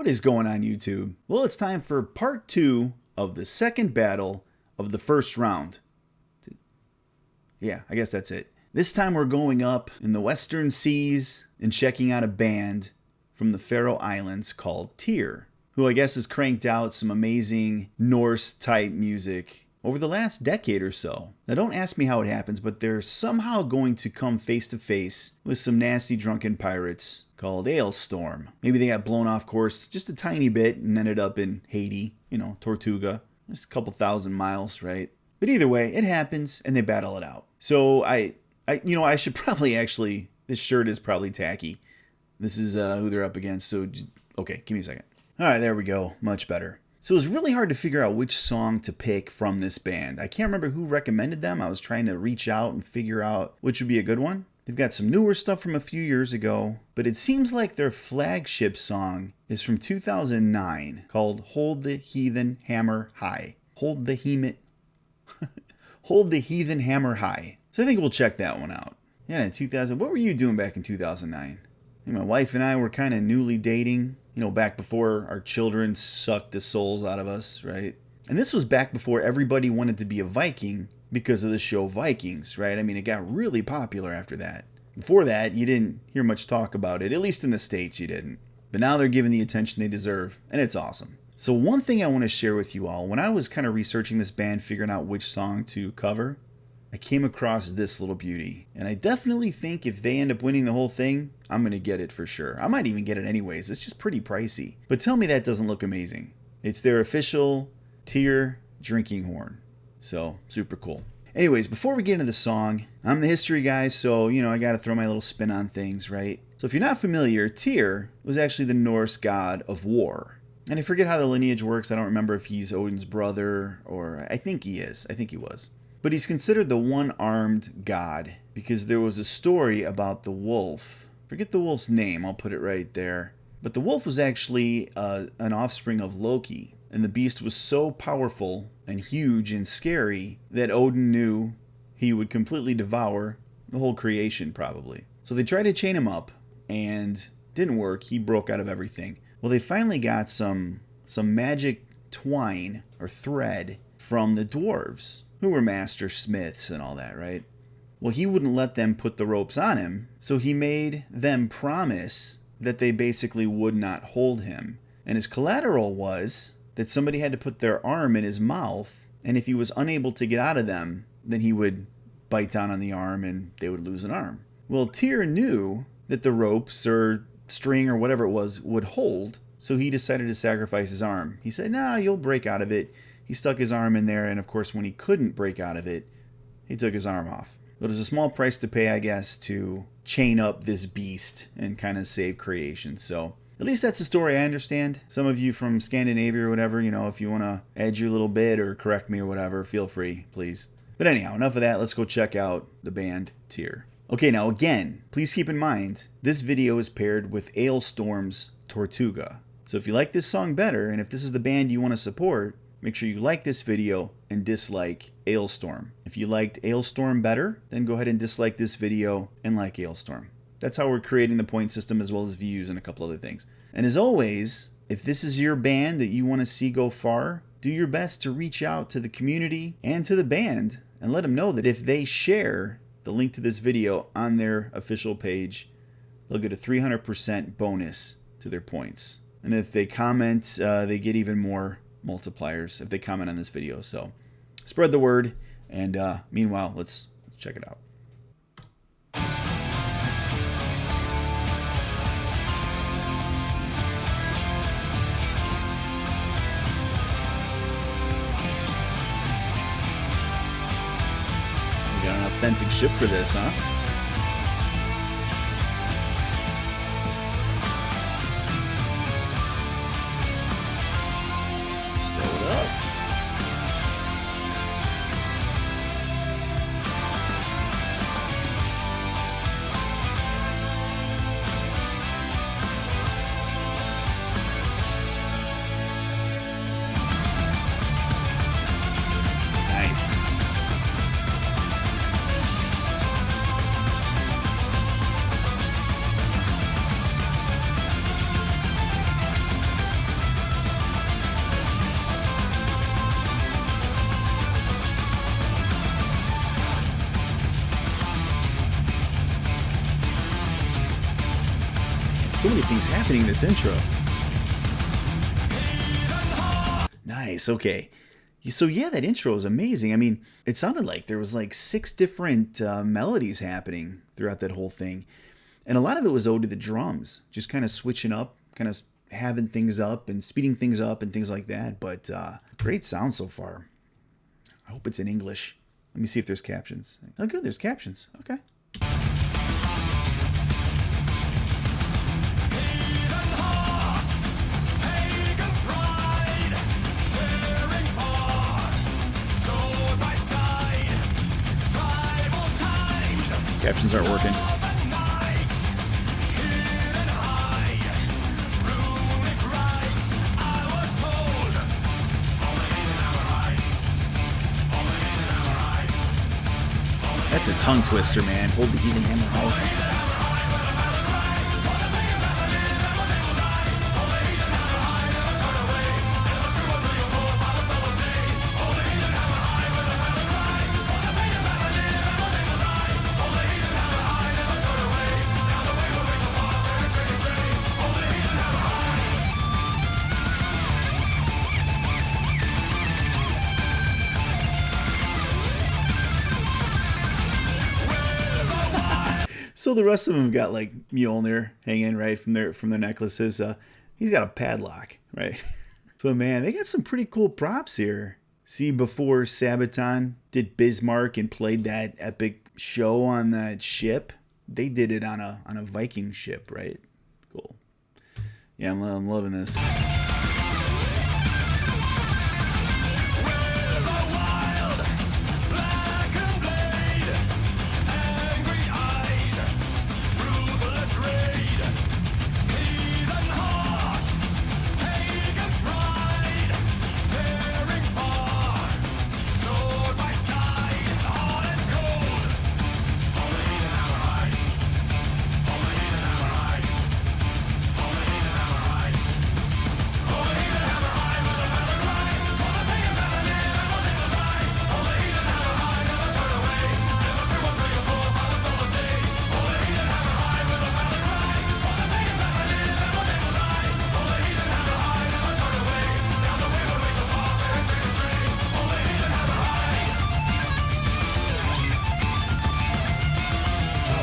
is going on, YouTube? Well, it's time for part 2 of the second battle of the first round. Yeah, I guess that's it. This time we're going up in the Western Seas and checking out a band from the Faroe Islands called Tyr, who I guess has cranked out some amazing Norse-type music over the last decade or so. Now don't ask me how it happens, but they're somehow going to come face to face with some nasty drunken pirates called Alestorm. Maybe they got blown off course just a tiny bit and ended up in Haiti, Tortuga. Just a couple thousand miles, right? But either way, it happens and they battle it out. So I should probably actually, this shirt is probably tacky. This is who they're up against, so okay, give me a second. All right, there we go, much better. So it was really hard to figure out which song to pick from this band. I can't remember who recommended them. I was trying to reach out and figure out which would be a good one. They've got some newer stuff from a few years ago, but it seems like their flagship song is from 2009 called Hold the Heathen Hammer High. Hold the Heathen Hammer High. So I think we'll check that one out. Yeah, in 2000, what were you doing back in 2009? My wife and I were kind of newly dating. Back before our children sucked the souls out of us, right? And this was back before everybody wanted to be a Viking because of the show Vikings, right? I mean, it got really popular after that. Before that, you didn't hear much talk about it, at least in the States you didn't. But now they're given the attention they deserve, and it's awesome. So one thing I want to share with you all, when I was kind of researching this band, figuring out which song to cover, I came across this little beauty. And I definitely think if they end up winning the whole thing, I'm going to get it for sure. I might even get it anyways. It's just pretty pricey. But tell me that doesn't look amazing. It's their official Tyr drinking horn. So, super cool. Anyways, before we get into the song, I'm the history guy, so, I got to throw my little spin on things, right? So if you're not familiar, Tyr was actually the Norse god of war. And I forget how the lineage works. I don't remember if he's Odin's brother, or I think he is. I think he was. But he's considered the one-armed god because there was a story about the wolf. Forget the wolf's name, I'll put it right there. But the wolf was actually an offspring of Loki. And the beast was so powerful and huge and scary that Odin knew he would completely devour the whole creation probably. So they tried to chain him up and didn't work. He broke out of everything. Well, they finally got some magic twine or thread from the dwarves, who were master smiths and all that, right? Well, he wouldn't let them put the ropes on him, so he made them promise that they basically would not hold him. And his collateral was that somebody had to put their arm in his mouth, and if he was unable to get out of them, then he would bite down on the arm and they would lose an arm. Well, Tyr knew that the ropes or string or whatever it was would hold, so he decided to sacrifice his arm. He said, nah, you'll break out of it. He stuck his arm in there, and of course, when he couldn't break out of it, he took his arm off. But it was a small price to pay, I guess, to chain up this beast and kind of save creation. So, at least that's the story I understand. Some of you from Scandinavia or whatever, if you want to add your little bit or correct me or whatever, feel free, please. But anyhow, enough of that. Let's go check out the band Tyr. Okay, now again, please keep in mind, this video is paired with Alestorm's Tortuga. So if you like this song better, and if this is the band you want to support, make sure you like this video and dislike Alestorm. If you liked Alestorm better, then go ahead and dislike this video and like Alestorm. That's how we're creating the point system as well as views and a couple other things. And as always, if this is your band that you want to see go far, do your best to reach out to the community and to the band and let them know that if they share the link to this video on their official page, they'll get a 300% bonus to their points. And if they comment, they get even more multipliers if they comment on this video. So spread the word, and meanwhile, let's check it out. We got an authentic ship for this, huh? So many things happening in this intro. Nice, okay. So yeah, that intro is amazing. I mean, it sounded like there was like 6 different melodies happening throughout that whole thing. And a lot of it was owed to the drums, just kind of switching up, kind of having things up and speeding things up and things like that. But great sound so far. I hope it's in English. Let me see if there's captions. Oh, good, there's captions. Okay. Captions aren't working. That's a tongue twister, man. Hold the Heathen Hammer High. So the rest of them have got like Mjolnir hanging right from their necklaces. He's got a padlock, right? So man, they got some pretty cool props here. See, before Sabaton did Bismarck and played that epic show on that ship, they did it on a Viking ship, right? Cool. Yeah, I'm loving this.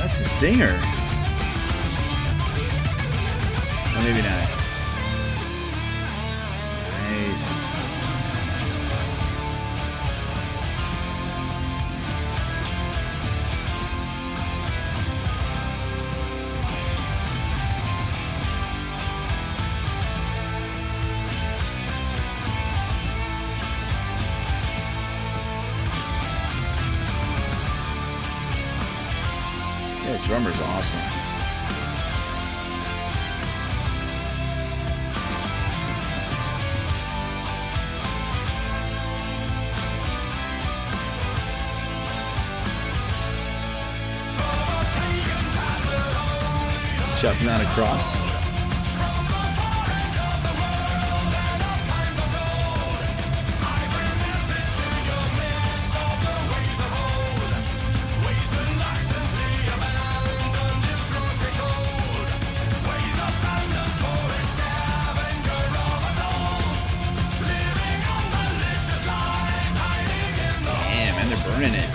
It's a singer. Or maybe not. Nice. Yeah, the drummer's awesome. Chopping that across. Damn, and they're burning it.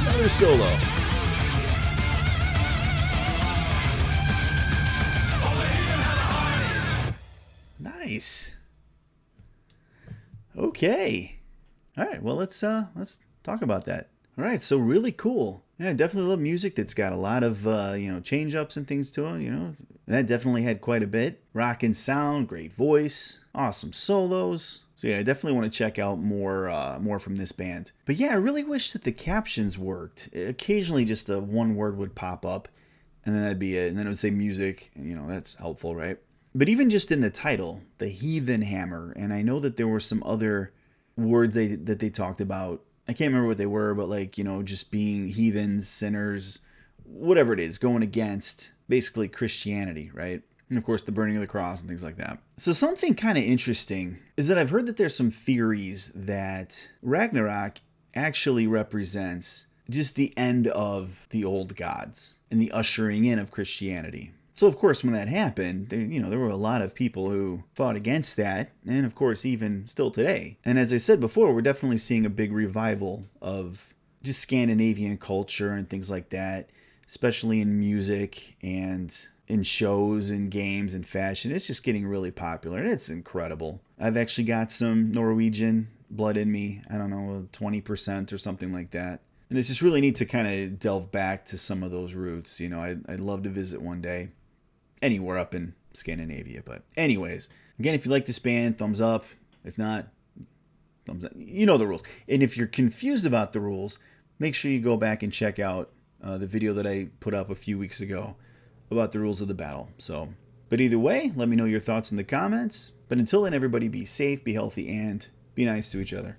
Another solo. Nice. Okay. All right. Well, let's talk about that. All right. So really cool. Yeah, I definitely love music that's got a lot of change ups and things to it. That definitely had quite a bit. Rockin' sound, great voice, awesome solos. So yeah, I definitely want to check out more from this band. But yeah, I really wish that the captions worked. Occasionally just one word would pop up, and then that'd be it. And then it would say music, you know, that's helpful, right? But even just in the title, the Heathen Hammer, and I know that there were some other words that they talked about. I can't remember what they were, but like, you know, just being heathens, sinners, whatever it is, going against basically Christianity, right? And of course, the burning of the cross and things like that. So something kind of interesting is that I've heard that there's some theories that Ragnarok actually represents just the end of the old gods and the ushering in of Christianity. So of course, when that happened, there were a lot of people who fought against that, and of course, even still today. And as I said before, we're definitely seeing a big revival of just Scandinavian culture and things like that, especially in music and in shows and games and fashion. It's just getting really popular, and it's incredible. I've actually got some Norwegian blood in me. I don't know, 20% or something like that. And it's just really neat to kind of delve back to some of those roots. You know, I'd love to visit one day. Anywhere up in Scandinavia. But anyways, again, if you like this band, thumbs up. If not, thumbs up. You know the rules. And if you're confused about the rules, make sure you go back and check out the video that I put up a few weeks ago about the rules of the battle. So, but either way, let me know your thoughts in the comments. But until then, everybody be safe, be healthy, and be nice to each other.